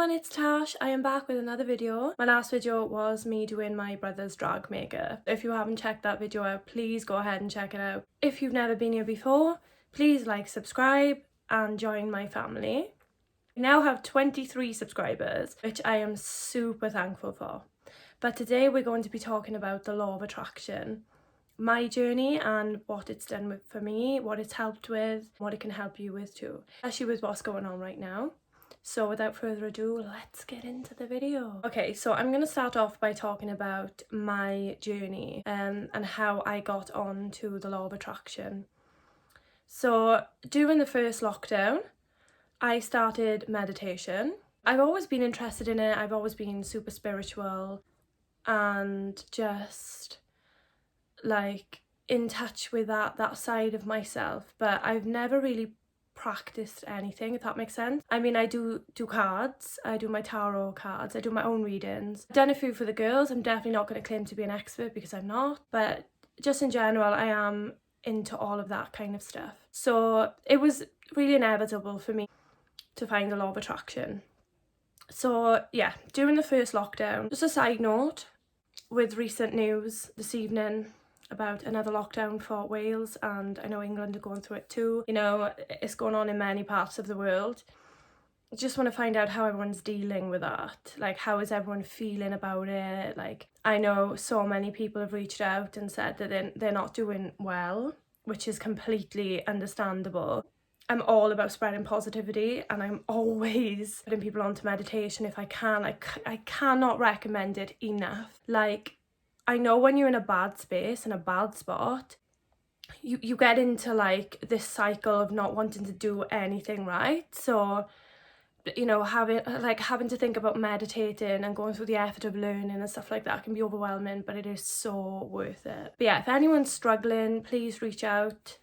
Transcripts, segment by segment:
everyone, it's Tash. I am back with another video. My last video was me doing my brother's drag makeup. If you haven't checked that video out, please go ahead and check it out. If you've never been here before, please like, subscribe and join my family. I now have 23 subscribers, which I am super thankful for. But today we're going to be talking about the law of attraction, my journey and what it's done for me, what it's helped with, what it can help you with too, especially with what's going on right now. So without further ado, let's get into the video. Okay, so I'm going to start off by talking about my journey and how I got on to the law of attraction. So during the first lockdown, I started meditation. I've always been interested in it. I've always been super spiritual and just like in touch with that side of myself, but I've never really practiced anything, if that makes sense. I mean, I do cards, I do my tarot cards, I do my own readings. I've done a few for the girls. I'm definitely not going to claim to be an expert because I'm not, but just in general I am into all of that kind of stuff. So it was really inevitable for me to find the law of attraction. So yeah, during the first lockdown, just a side note, with recent news this evening about another lockdown for Wales, and I know England are going through it too. You know, it's going on in many parts of the world. I just want to find out how everyone's dealing with that. Like, how is everyone feeling about it? Like, I know so many people have reached out and said that they're not doing well, which is completely understandable. I'm all about spreading positivity and I'm always putting people onto meditation if I can. I cannot recommend it enough. Like, I know when you're in a bad space and a bad spot, you get into like this cycle of not wanting to do anything right. So, you know, having to think about meditating and going through the effort of learning and stuff like that can be overwhelming, but it is so worth it. But yeah, if anyone's struggling, please reach out.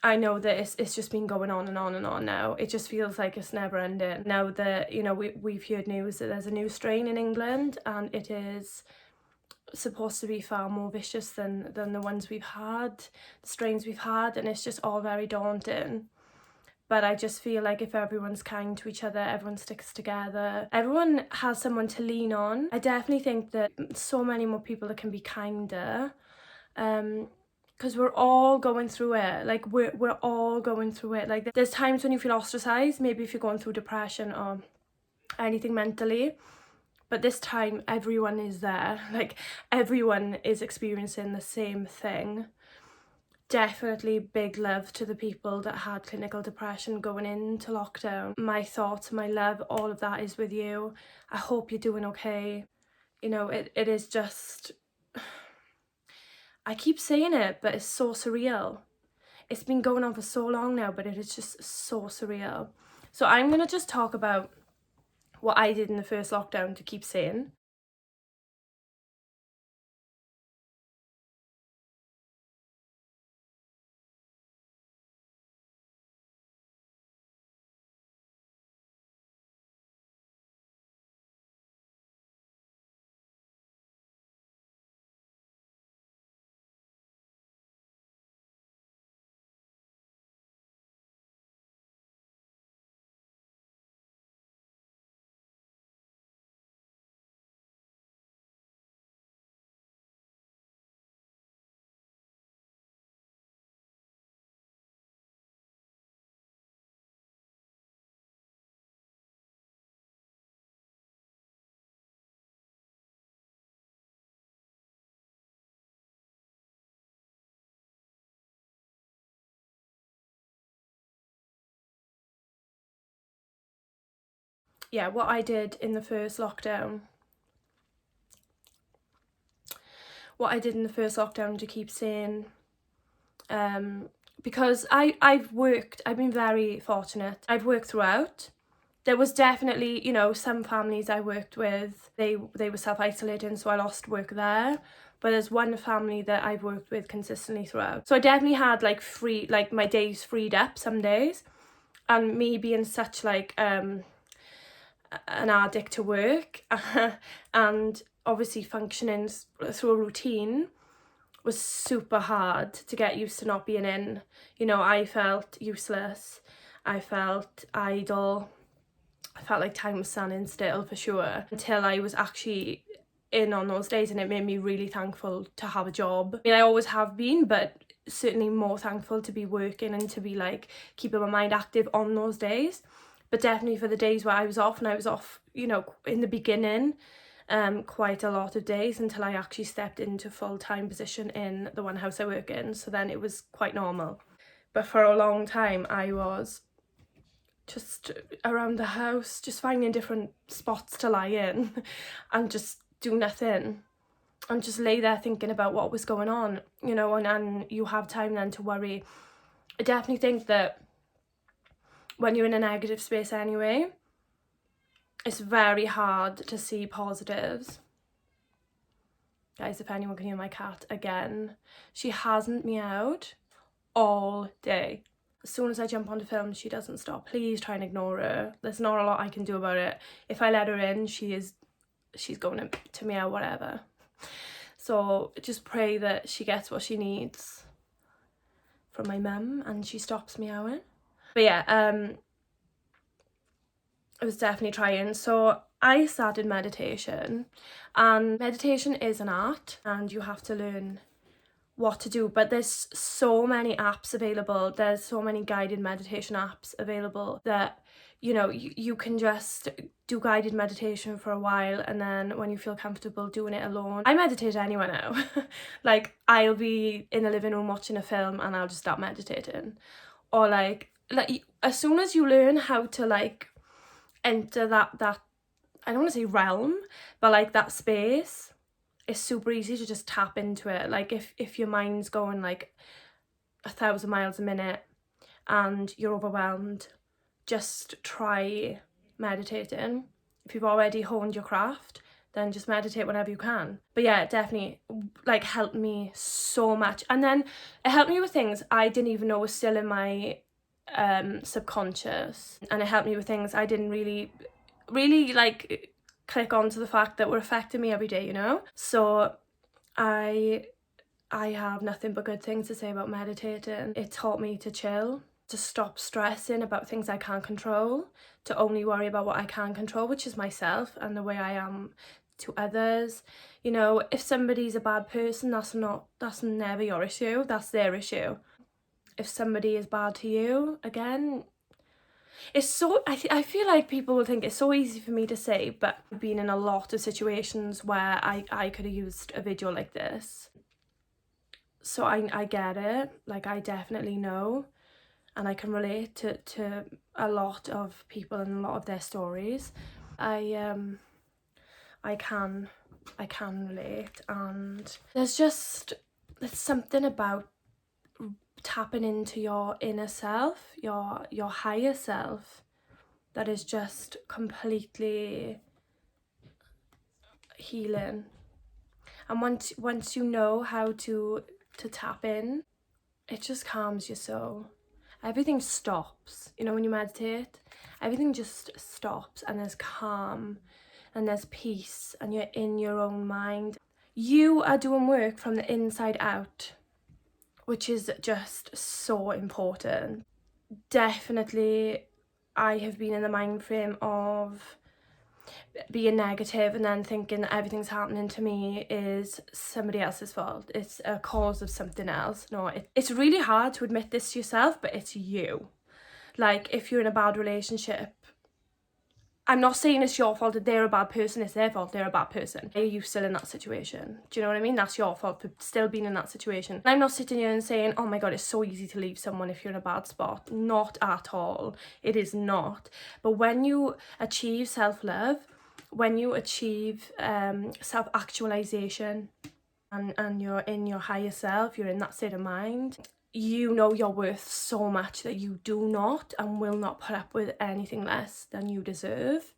I know that it's just been going on and on and on now. It just feels like it's never ending. Now that, you know, we've heard news that there's a new strain in England and it is supposed to be far more vicious than the ones we've had, the strains we've had, and it's just all very daunting. But I just feel like if everyone's kind to each other, everyone sticks together, everyone has someone to lean on. I definitely think that so many more people that can be kinder, because we're all going through it. Like, we're all going through it. Like, there's times when you feel ostracized, maybe if you're going through depression or anything mentally, but this time everyone is there. Like, everyone is experiencing the same thing. Definitely big love to the people that had clinical depression going into lockdown. My thoughts, my love, all of that is with you. I hope you're doing okay. You know, it is just, I keep saying it, but it's so surreal. It's been going on for so long now, but it is just so surreal. So I'm going to just talk about what I did in the first lockdown to keep sane. Yeah, what I did in the first lockdown. What I did in the first lockdown to keep sane, because I've been very fortunate. I've worked throughout. There was definitely, you know, some families I worked with, they were self-isolating, so I lost work there. But there's one family that I've worked with consistently throughout. So I definitely had like my days freed up some days. And me being such like an addict to work and obviously functioning through a routine was super hard to get used to not being in. You know, I felt useless, I felt idle, I felt like time was standing still for sure, until I was actually in on those days, and it made me really thankful to have a job. I mean, I always have been, but certainly more thankful to be working and to be like keeping my mind active on those days. But definitely for the days where I was off, and I was off, you know, in the beginning, quite a lot of days until I actually stepped into full-time position in the one house I work in. So then it was quite normal. But for a long time I was just around the house, just finding different spots to lie in and just do nothing and just lay there thinking about what was going on, you know, and you have time then to worry. I definitely think that when you're in a negative space anyway, it's very hard to see positives. Guys, if anyone can hear my cat again, she hasn't meowed all day. As soon as I jump onto film, she doesn't stop. Please try and ignore her. There's not a lot I can do about it. If I let her in, she's going to meow whatever. So just pray that she gets what she needs from my mum and she stops meowing. But yeah, I was definitely trying. So I started meditation, and meditation is an art and you have to learn what to do, but there's so many apps available. There's so many guided meditation apps available that, you know, you can just do guided meditation for a while, and then when you feel comfortable doing it alone. I meditate anywhere now. Like, I'll be in the living room watching a film and I'll just start meditating. Or like as soon as you learn how to like enter that I don't want to say realm, but like that space, it's super easy to just tap into it. Like if your mind's going like 1,000 miles a minute and you're overwhelmed, just try meditating. If you've already honed your craft, then just meditate whenever you can. But yeah, it definitely like helped me so much. And then it helped me with things I didn't even know was still in my subconscious, and it helped me with things I didn't really like click on to the fact that were affecting me every day, you know. So I have nothing but good things to say about meditating. It taught me to chill, to stop stressing about things I can't control, to only worry about what I can control, which is myself and the way I am to others. You know, if somebody's a bad person, that's never your issue, that's their issue. If somebody is bad to you, again, it's so, I feel like people will think it's so easy for me to say, but I've been in a lot of situations where I could have used a video like this. So I get it, like I definitely know, and I can relate to a lot of people and a lot of their stories. I can relate, and there's something about tapping into your inner self, your higher self, that is just completely healing. And once you know how to tap in, it just calms your soul. Everything stops, you know, when you meditate, everything just stops, and there's calm and there's peace, and you're in your own mind. You are doing work from the inside out, which is just so important. Definitely, I have been in the mind frame of being negative and then thinking that everything's happening to me is somebody else's fault. It's a cause of something else. No, it's really hard to admit this to yourself, but it's you. Like, if you're in a bad relationship, I'm not saying it's your fault that they're a bad person, it's their fault they're a bad person. Are you still in that situation? Do you know what I mean? That's your fault for still being in that situation. And I'm not sitting here and saying, oh my god, it's so easy to leave someone if you're in a bad spot. Not at all. It is not. But when you achieve self-love, when you achieve self-actualization, and you're in your higher self, you're in that state of mind, you know you're worth so much that you do not and will not put up with anything less than you deserve.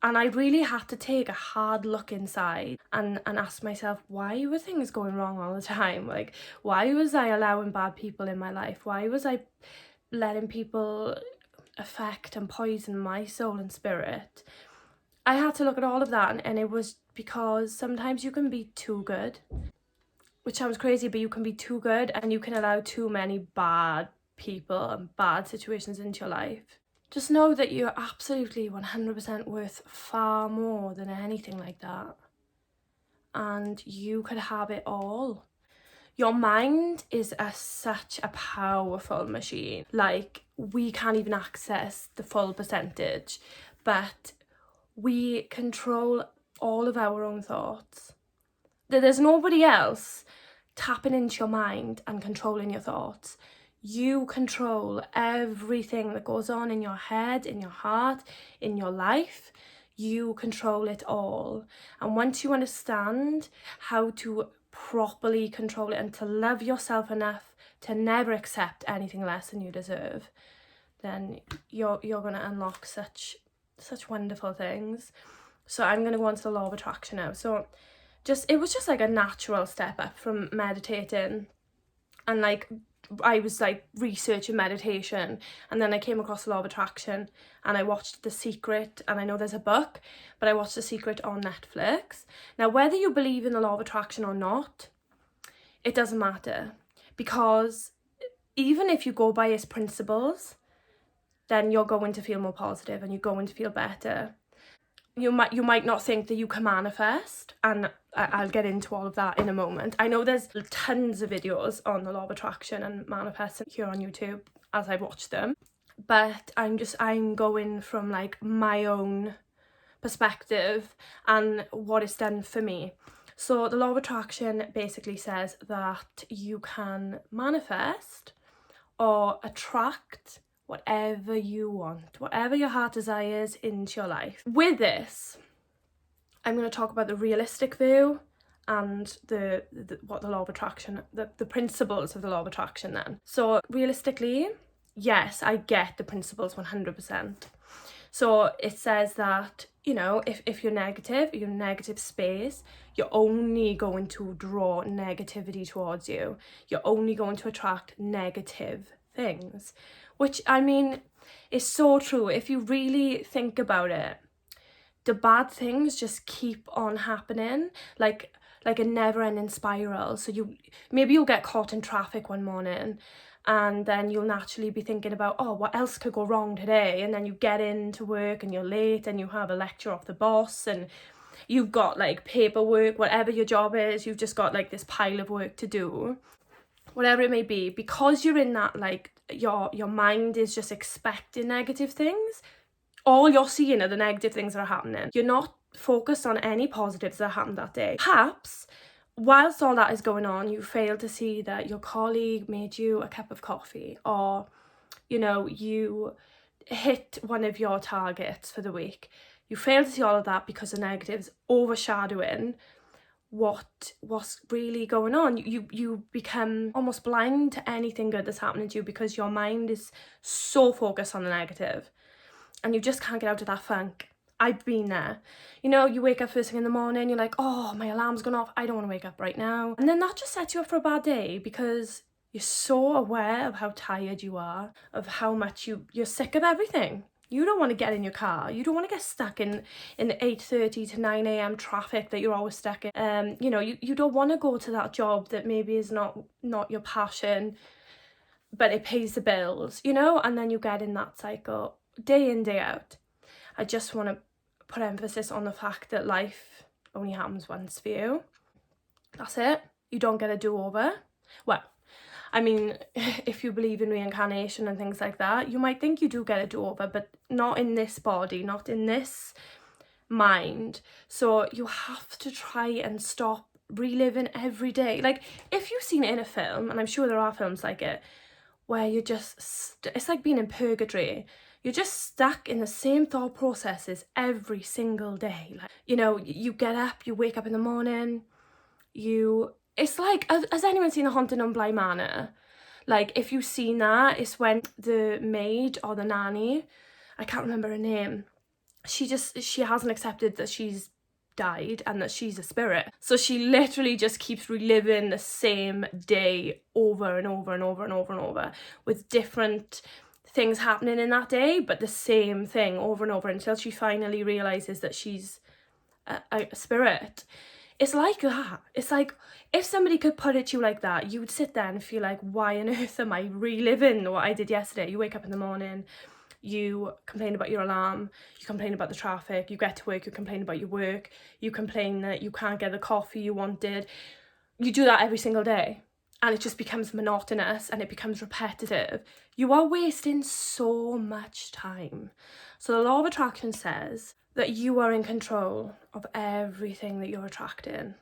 And I really had to take a hard look inside and ask myself, why were things going wrong all the time? Like, why was I allowing bad people in my life? Why was I letting people affect and poison my soul and spirit? I had to look at all of that, and it was because sometimes you can be too good, which sounds crazy, but you can be too good and you can allow too many bad people and bad situations into your life. Just know that you're absolutely 100% worth far more than anything like that. And you could have it all. Your mind is such a powerful machine. Like, we can't even access the full percentage, but we control all of our own thoughts. There's nobody else tapping into your mind and controlling your thoughts. You control everything that goes on in your head, in your heart, in your life. You control it all. And once you understand how to properly control it and to love yourself enough to never accept anything less than you deserve, then you're going to unlock such wonderful things. So I'm going to go on to the law of attraction now. So it was just like a natural step up from meditating, and like I was like researching meditation, and then I came across the law of attraction, and I watched The Secret, and I know there's a book, but I watched The Secret on Netflix. Now, whether you believe in the law of attraction or not, it doesn't matter, because even if you go by its principles, then you're going to feel more positive and you're going to feel better. You might not think that you can manifest, and I'll get into all of that in a moment. I know there's tons of videos on the law of attraction and manifesting here on YouTube as I watch them, but I'm going from like my own perspective and what it's done for me. So the law of attraction basically says that you can manifest or attract whatever you want, whatever your heart desires into your life. With this, I'm going to talk about the realistic view and what the law of attraction, the principles of the law of attraction then. So realistically, yes, I get the principles 100%. So it says that, you know, if you're negative, you're in a negative space, you're only going to draw negativity towards you. You're only going to attract negative things, which, I mean, is so true. If you really think about it, the bad things just keep on happening, like a never-ending spiral. So you'll get caught in traffic one morning, and then you'll naturally be thinking about, oh, what else could go wrong today? And then you get into work and you're late and you have a lecture off the boss and you've got like paperwork, whatever your job is, you've just got like this pile of work to do, whatever it may be. Because you're in that, like, your mind is just expecting negative things. All you're seeing are the negative things that are happening. You're not focused on any positives that happened that day. Perhaps whilst all that is going on, you fail to see that your colleague made you a cup of coffee, or, you know, you hit one of your targets for the week. You fail to see all of that because the negatives overshadowing what's really going on. You become almost blind to anything good that's happening to you because your mind is so focused on the negative, and you just can't get out of that funk. I've been there. You know, you wake up first thing in the morning, you're like, oh, my alarm's gone off, I don't want to wake up right now. And then that just sets you up for a bad day because you're so aware of how tired you are, of how much you're sick of everything. You don't want to get in your car. You don't want to get stuck in the 8:30 to 9 a.m. traffic that you're always stuck in. You know, you don't want to go to that job that maybe is not your passion, but it pays the bills, you know? And then you get in that cycle day in, day out. I just want to put emphasis on the fact that life only happens once for you. That's it. You don't get a do-over. Well, I mean, if you believe in reincarnation and things like that, you might think you do get a do-over, but not in this body, not in this mind. So you have to try and stop reliving every day. Like, if you've seen it in a film, and I'm sure there are films like it, where you're just, it's like being in purgatory. You're just stuck in the same thought processes every single day. Like, you know, you get up, you wake up in the morning, it's like, has anyone seen The Haunting on Bly Manor? Like, if you've seen that, it's when the maid or the nanny, I can't remember her name, she hasn't accepted that she's died and that she's a spirit. So she literally just keeps reliving the same day over and over and over and over and over, with different things happening in that day, but the same thing over and over until she finally realizes that she's a spirit. It's like that. It's like, if somebody could put it to you like that, you would sit there and feel like, why on earth am I reliving what I did yesterday? You wake up in the morning, You complain about your alarm, you complain about the traffic, you get to work, you complain about your work, you complain that you can't get the coffee you wanted. You do that every single day and it just becomes monotonous and it becomes repetitive. You are wasting so much time. So the law of attraction says that you are in control of everything that you're attracting.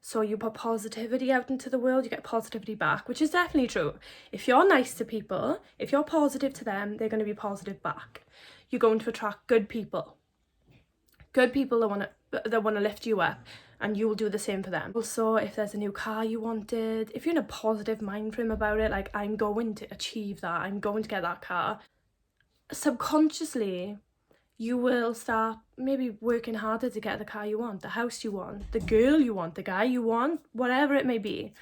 So you put positivity out into the world, you get positivity back, which is definitely true. If you're nice to people, if you're positive to them, they're going to be positive back. You're going to attract good people that want to lift you up, and you will do the same for them. Also, if there's a new car you wanted, if you're in a positive mind frame about it, like, I'm going to achieve that, I'm going to get that car, subconsciously you will start maybe working harder to get the car you want, the house you want, the girl you want, the guy you want, whatever it may be.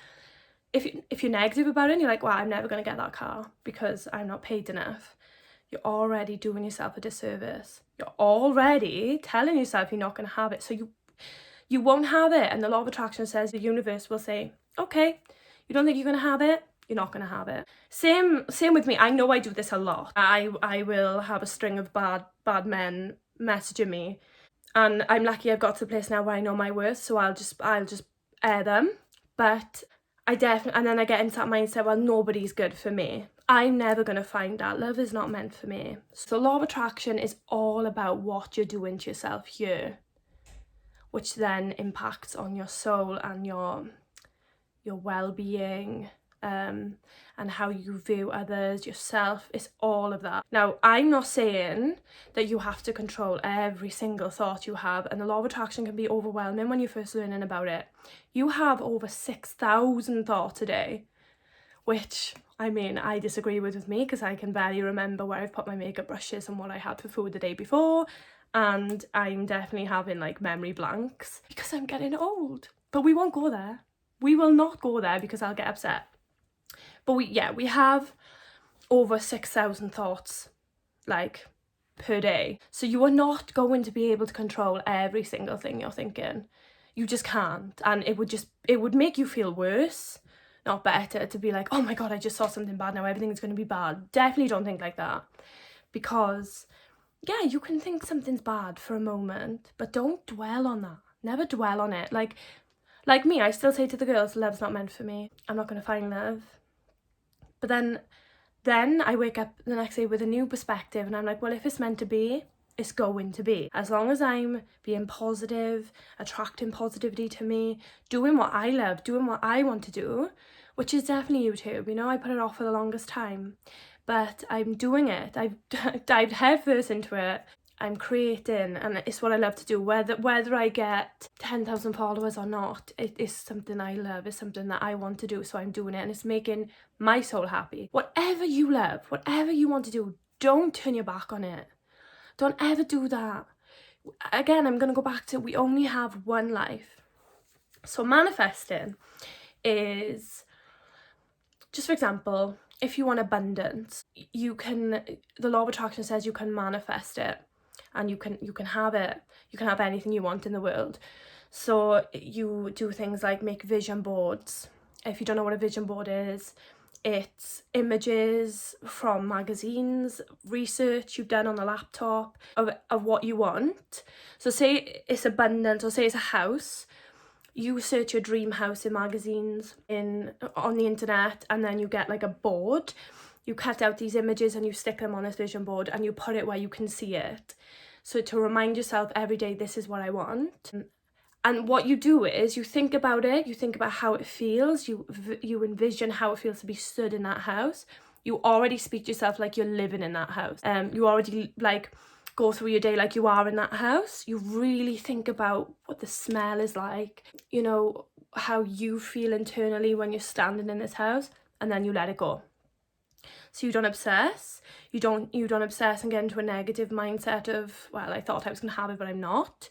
If you're negative about it and you're like, well, I'm never going to get that car because I'm not paid enough, you're already doing yourself a disservice. You're already telling yourself you're not going to have it. So you won't have it. And the law of attraction says the universe will say, okay, you don't think you're going to have it? You're not going to have it. Same with me. I know I do this a lot. I will have a string of bad men messaging me, and I'm lucky I've got to the place now where I know my worth, so I'll just air them. But and then I get into that mindset, well, nobody's good for me. I'm never going to find that. Love is not meant for me. So law of attraction is all about what you're doing to yourself here, which then impacts on your soul and your well-being, and how you view others, yourself. It's all of that. Now, I'm not saying that you have to control every single thought you have, and the law of attraction can be overwhelming when you're first learning about it. You have over 6,000 thoughts a day, which, I mean, I disagree with me because I can barely remember where I've put my makeup brushes and what I had for food the day before, and I'm definitely having like memory blanks because I'm getting old. But we won't go there. We will not go there because I'll get upset. But we have over 6,000 thoughts like per day. So you are not going to be able to control every single thing you're thinking. You just can't. And it would make you feel worse, not better, to be like, oh my God, I just saw something bad, now everything's going to be bad. Definitely don't think like that. Because yeah, you can think something's bad for a moment, but don't dwell on that. Never dwell on it. Like me, I still say to the girls, love's not meant for me. I'm not going to find love. But then I wake up the next day with a new perspective and I'm like, well, if it's meant to be, it's going to be. As long as I'm being positive, attracting positivity to me, doing what I love, doing what I want to do, which is definitely YouTube. You know, I put it off for the longest time, but I'm doing it. I've dived headfirst into it. I'm creating, and it's what I love to do. Whether I get 10,000 followers or not, it is something I love. It's something that I want to do, so I'm doing it, and it's making my soul happy. Whatever you love, whatever you want to do, don't turn your back on it. Don't ever do that. Again, I'm going to go back to, we only have one life. So manifesting is, just for example, if you want abundance, the law of attraction says you can manifest it. And you can have it. You can have anything you want in the world. So you do things like make vision boards. If you don't know what a vision board is, it's images from magazines, research you've done on a laptop of what you want. So say it's abundance, or say it's a house. You search your dream house in magazines, on the internet, and then you get like a board. You cut out these images and you stick them on this vision board and you put it where you can see it. So to remind yourself every day, this is what I want. And what you do is you think about it, you think about how it feels, you envision how it feels to be stood in that house. You already speak to yourself like you're living in that house. You already like go through your day like you are in that house. You really think about what the smell is like, you know, how you feel internally when you're standing in this house, and then you let it go. So you don't obsess. You don't obsess and get into a negative mindset of, well, I thought I was going to have it, but I'm not.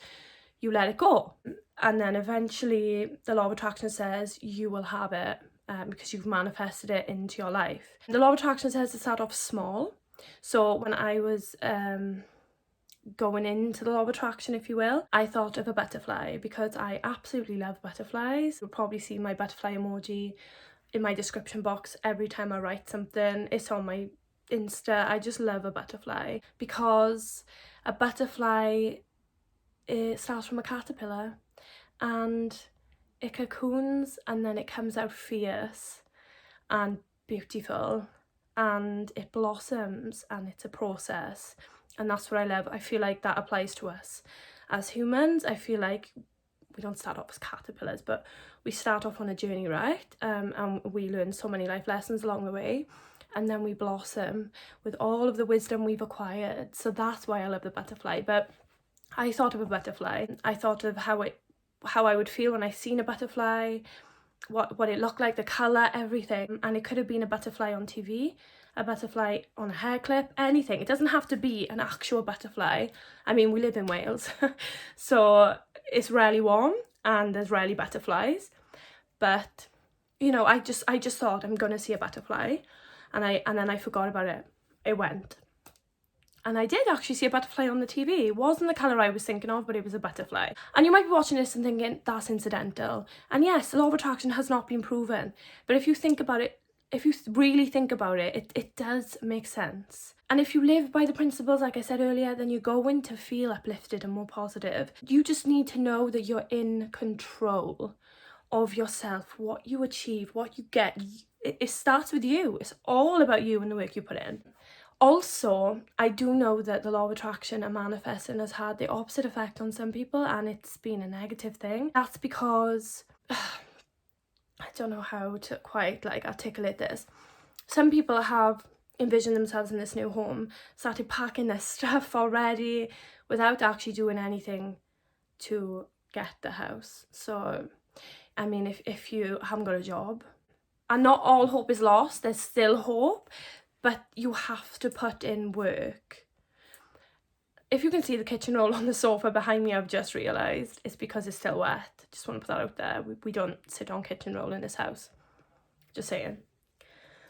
You let it go. And then eventually the law of attraction says you will have it, because you've manifested it into your life. The law of attraction says to start off small. So when I was going into the law of attraction, if you will, I thought of a butterfly because I absolutely love butterflies. You'll probably see my butterfly emoji in my description box every time I write something. It's on my Insta, I just love a butterfly, because a butterfly, it starts from a caterpillar and it cocoons and then it comes out fierce and beautiful and it blossoms, and it's a process, and that's what I love. I feel like that applies to us as humans. I feel like we don't start off as caterpillars, but we start off on a journey, right? And we learn so many life lessons along the way, and then we blossom with all of the wisdom we've acquired. So that's why I love the butterfly. But I thought of a butterfly, I thought of how I would feel when I seen a butterfly, what it looked like, the colour, everything. And it could have been a butterfly on TV, a butterfly on a hair clip, anything. It doesn't have to be an actual butterfly. I mean, we live in Wales, so it's rarely warm and there's rarely butterflies. But, you know, I just thought I'm gonna see a butterfly, and then I forgot about it. It went. And I did actually see a butterfly on the TV. It wasn't the colour I was thinking of, but it was a butterfly. And you might be watching this and thinking, that's incidental. And yes, the law of attraction has not been proven. But if you think about it, if you really think about it, it does make sense. And if you live by the principles, like I said earlier, then you're going to feel uplifted and more positive. You just need to know that you're in control of yourself, what you achieve, what you get. It starts with you. It's all about you and the work you put in. Also, I do know that the law of attraction and manifesting has had the opposite effect on some people, and it's been a negative thing. That's because I don't know how to quite articulate this. Some people have envisioned themselves in this new home, started packing their stuff already without actually doing anything to get the house. So, I mean, if you haven't got a job, and not all hope is lost, there's still hope, but you have to put in work. If you can see the kitchen roll on the sofa behind me, I've just realised it's because it's still wet. Just want to put that out there. We don't sit on kitchen roll in this house. Just saying.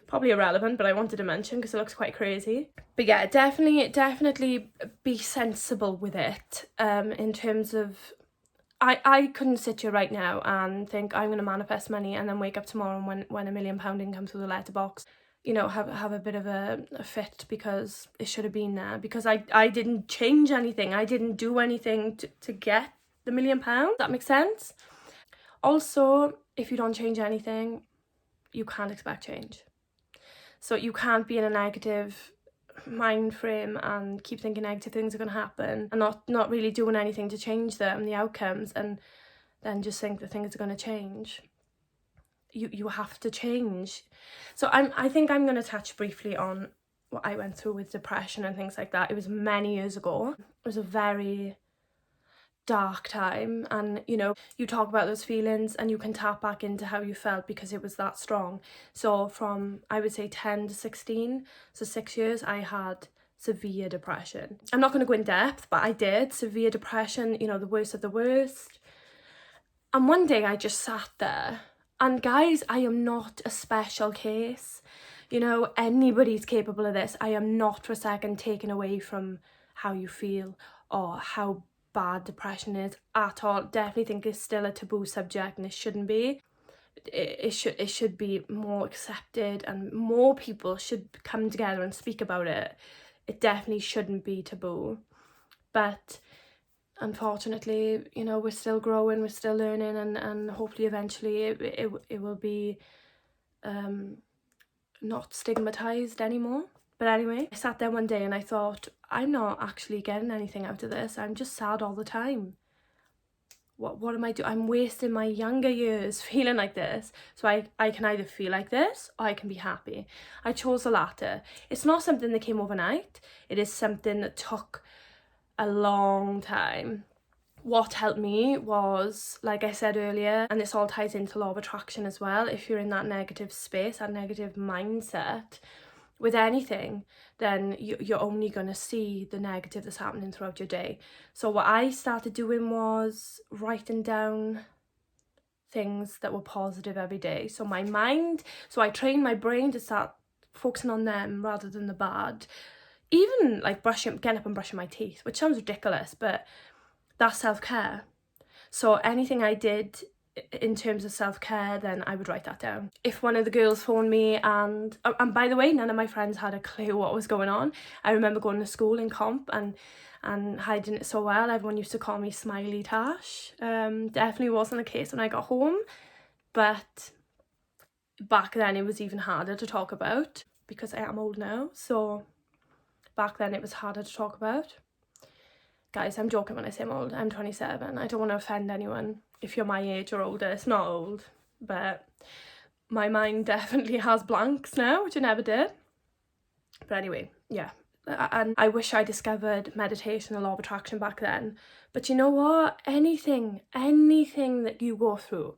Probably irrelevant, but I wanted to mention because it looks quite crazy. But yeah, definitely be sensible with it. In terms of, I couldn't sit here right now and think I'm going to manifest money and then wake up tomorrow and when £1 million comes through the letterbox, you know, have a bit of a fit because it should have been there, because I didn't change anything. I didn't do anything to get the £1 million. That makes sense? Also, if you don't change anything, you can't expect change. So you can't be in a negative mind frame and keep thinking negative things are going to happen and not really doing anything to change them, the outcomes, and then just think that things are going to change. You have to change. So I think I'm going to touch briefly on what I went through with depression and things like that. It was many years ago. It was a very dark time, and you know, you talk about those feelings and you can tap back into how you felt because it was that strong. So from, I would say, 10 to 16, so 6 years, I had severe depression. I'm not going to go in depth, but I did. Severe depression, you know, the worst of the worst. And one day I just sat there, and guys, I am not a special case. You know, anybody's capable of this. I am not for a second taken away from how you feel or how bad depression is at all. Definitely think it's still a taboo subject, and it shouldn't be. It should be more accepted, and more people should come together and speak about it. It definitely shouldn't be taboo. But unfortunately, you know, we're still growing, we're still learning, and hopefully eventually it will be not stigmatized anymore. But anyway, I sat there one day and I thought, I'm not actually getting anything out of this. I'm just sad all the time. What am I doing? I'm wasting my younger years feeling like this. So I can either feel like this or I can be happy. I chose the latter. It's not something that came overnight. It is something that took a long time. What helped me was, like I said earlier, and this all ties into law of attraction as well, if you're in that negative space, that negative mindset with anything, then you're only going to see the negative that's happening throughout your day. So what I started doing was writing down things that were positive every day. So I trained my brain to start focusing on them rather than the bad. Even like getting up and brushing my teeth, which sounds ridiculous, but that's self-care. So anything I did in terms of self-care, then I would write that down. If one of the girls phoned me and by the way, none of my friends had a clue what was going on. I remember going to school in comp and hiding it so well. Everyone used to call me Smiley Tash. Definitely wasn't the case when I got home, but back then it was even harder to talk about because I am old now. So back then it was harder to talk about. Guys, I'm joking when I say I'm old. I'm 27. I don't want to offend anyone. If you're my age or older, it's not old. But my mind definitely has blanks now, which it never did. But anyway, yeah. And I wish I discovered meditation and law of attraction back then. But you know what? Anything that you go through,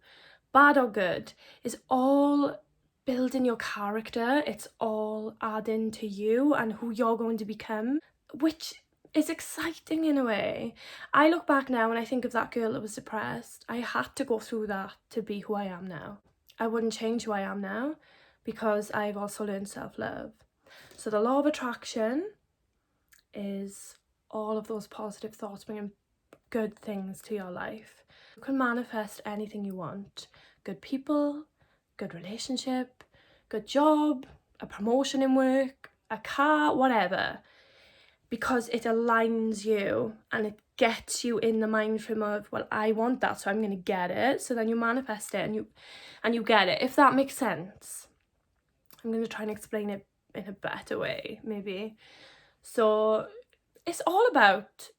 bad or good, is all building your character. It's all adding to you and who you're going to become, which is exciting in a way. I look back now and I think of that girl that was depressed. I had to go through that to be who I am now. I wouldn't change who I am now because I've also learned self-love. So the law of attraction is all of those positive thoughts bringing good things to your life. You can manifest anything you want. Good people, good relationship, good job, a promotion in work, a car, whatever. Because it aligns you and it gets you in the mind frame of, well, I want that, so I'm going to get it. So then you manifest it and you get it, if that makes sense. I'm going to try and explain it in a better way, maybe. So it's all about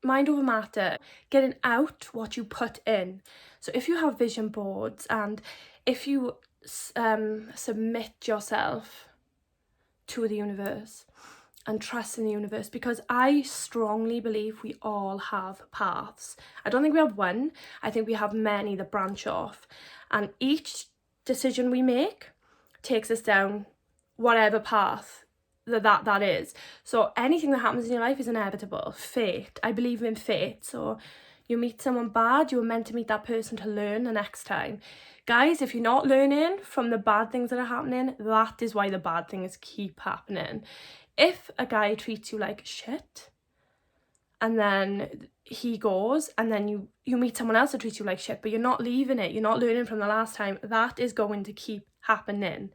mind over matter, getting out what you put in. So if you have vision boards and if you submit yourself to the universe, and trust in the universe, because I strongly believe we all have paths. I don't think we have one. I think we have many that branch off, and each decision we make takes us down whatever path that is. So anything that happens in your life is inevitable. Fate. I believe in fate. So you meet someone bad, you were meant to meet that person to learn the next time. Guys, if you're not learning from the bad things that are happening, that is why the bad things keep happening. If a guy treats you like shit and then he goes and then you meet someone else that treats you like shit, but you're not leaving it, you're not learning from the last time, that is going to keep happening.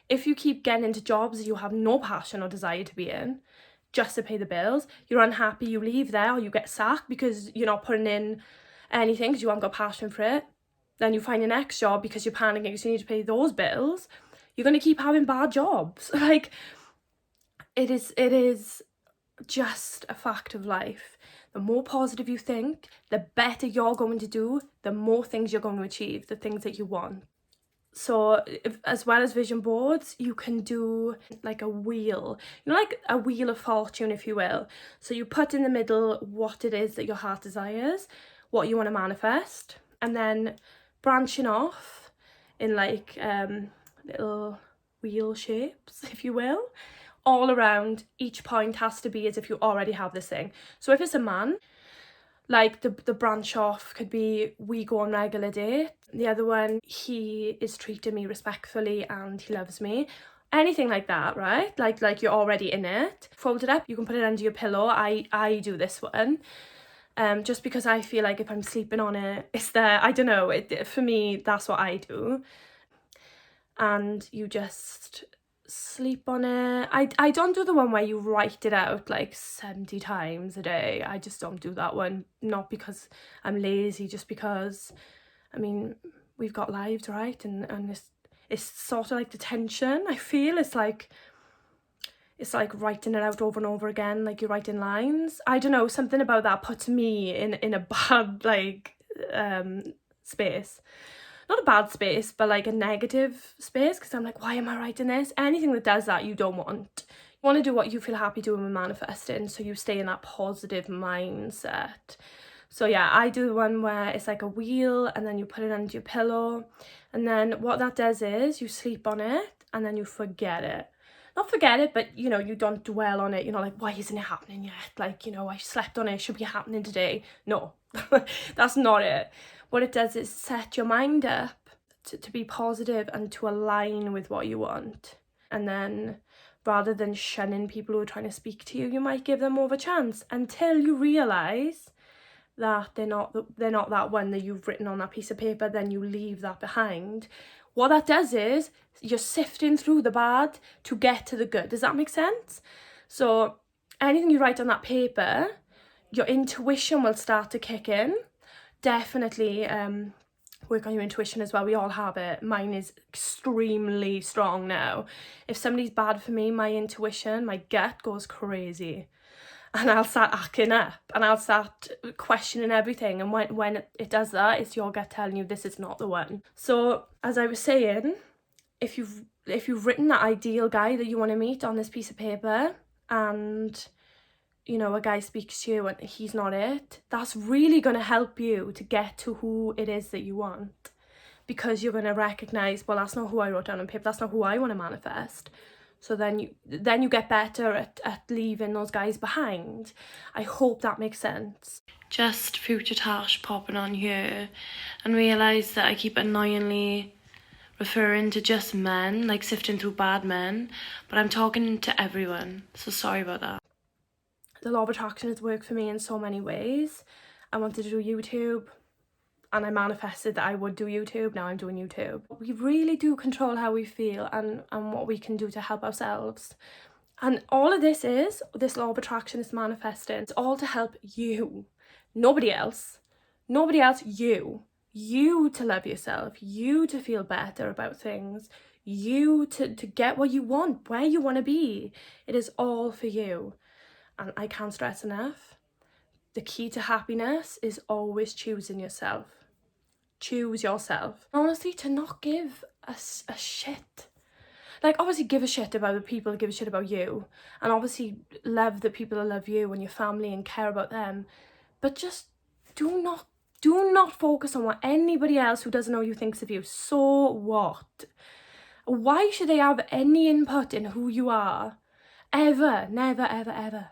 If you keep getting into jobs you have no passion or desire to be in, just to pay the bills, you're unhappy, you leave there or you get sacked because you're not putting in anything because you haven't got passion for it, then you find your next job because you're panicking because you need to pay those bills, you're going to keep having bad jobs. Like, it is just a fact of life. The more positive you think, the better you're going to do, the more things you're going to achieve, the things that you want. So as well as vision boards, you can do like a wheel, like a wheel of fortune, if you will. So you put in the middle what it is that your heart desires, what you want to manifest, and then branching off in like little wheel shapes, if you will, all around. Each point has to be as if you already have this thing. So if it's a man, like the branch off could be, we go on regular date. The other one, he is treating me respectfully and he loves me. Anything like that, right? Like you're already in it. Fold it up, you can put it under your pillow. I do this one. Just because I feel like if I'm sleeping on it, it's there. I don't know, for me, that's what I do. And you just sleep on it. I don't do the one where you write it out like 70 times a day. I just don't do that one. Not because I'm lazy, just because, I mean, we've got lives, right? And it's sort of like detention. I feel it's like writing it out over and over again, like you're writing lines. I don't know, something about that puts me in a bad like space. Not a bad space, but like a negative space, because I'm like, why am I writing this? Anything that does that you don't want. You want to do what you feel happy doing with manifesting, so you stay in that positive mindset. So yeah, I do the one where it's like a wheel and then you put it under your pillow, and then what that does is you sleep on it and then you forget it. Not forget it, but you don't dwell on it. Like, why isn't it happening yet? Like, I slept on it, it should be happening today. No, that's not it. What it does is set your mind up to be positive and to align with what you want. And then rather than shunning people who are trying to speak to you, you might give them more of a chance until you realise that they're not that one that you've written on that piece of paper, then you leave that behind. What that does is you're sifting through the bad to get to the good. Does that make sense? So anything you write on that paper, your intuition will start to kick in. Definitely work on your intuition as well. We all have it. Mine is extremely strong now. If somebody's bad for me, my intuition, my gut goes crazy. And I'll start acting up and I'll start questioning everything. And when it does that, it's your gut telling you this is not the one. So as I was saying, if you've written that ideal guy that you want to meet on this piece of paper, and you know, a guy speaks to you and he's not it, that's really going to help you to get to who it is that you want, because you're going to recognize, well, that's not who I wrote down on paper, that's not who I want to manifest. So then you get better at leaving those guys behind. I hope that makes sense. Just future Tash popping on here and realise that I keep annoyingly referring to just men, like sifting through bad men, but I'm talking to everyone, so sorry about that. The law of attraction has worked for me in so many ways. I wanted to do YouTube and I manifested that I would do YouTube. Now I'm doing YouTube. We really do control how we feel and what we can do to help ourselves. And all of this law of attraction is manifesting. It's all to help you. Nobody else. Nobody else, you. You to love yourself. You to feel better about things. You to get what you want, where you want to be. It is all for you. And I can't stress enough, the key to happiness is always choosing yourself. Choose yourself. Honestly, to not give a shit. Like, obviously give a shit about the people that give a shit about you. And obviously love the people that love you and your family and care about them. But just do not focus on what anybody else who doesn't know you thinks of you. So what? Why should they have any input in who you are? Ever. Never, ever, ever.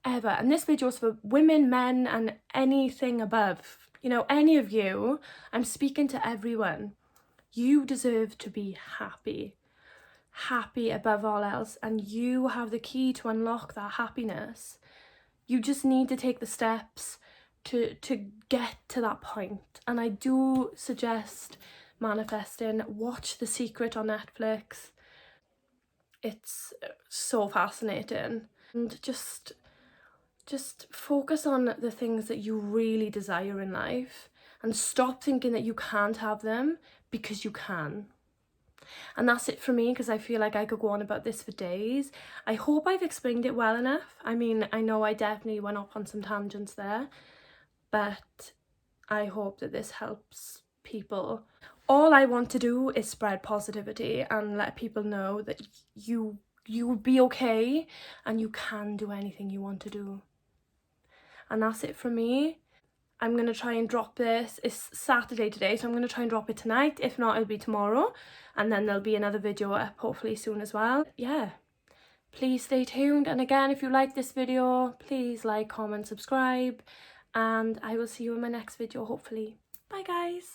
Ever. And this video is for women, men, and anything above. You know, any of you. I'm speaking to everyone. You deserve to be happy. Happy above all else. And you have the key to unlock that happiness. You just need to take the steps to get to that point. And I do suggest manifesting. Watch The Secret on Netflix. It's so fascinating. And just focus on the things that you really desire in life and stop thinking that you can't have them, because you can. And that's it for me, because I feel like I could go on about this for days. I hope I've explained it well enough. I mean, I know I definitely went off on some tangents there, but I hope that this helps people. All I want to do is spread positivity and let people know that you will be okay and you can do anything you want to do. And that's it from me. I'm going to try and drop this. It's Saturday today, so I'm going to try and drop it tonight. If not, it'll be tomorrow. And then there'll be another video up hopefully soon as well. Yeah. Please stay tuned. And again, if you like this video, please like, comment, subscribe. And I will see you in my next video, hopefully. Bye, guys.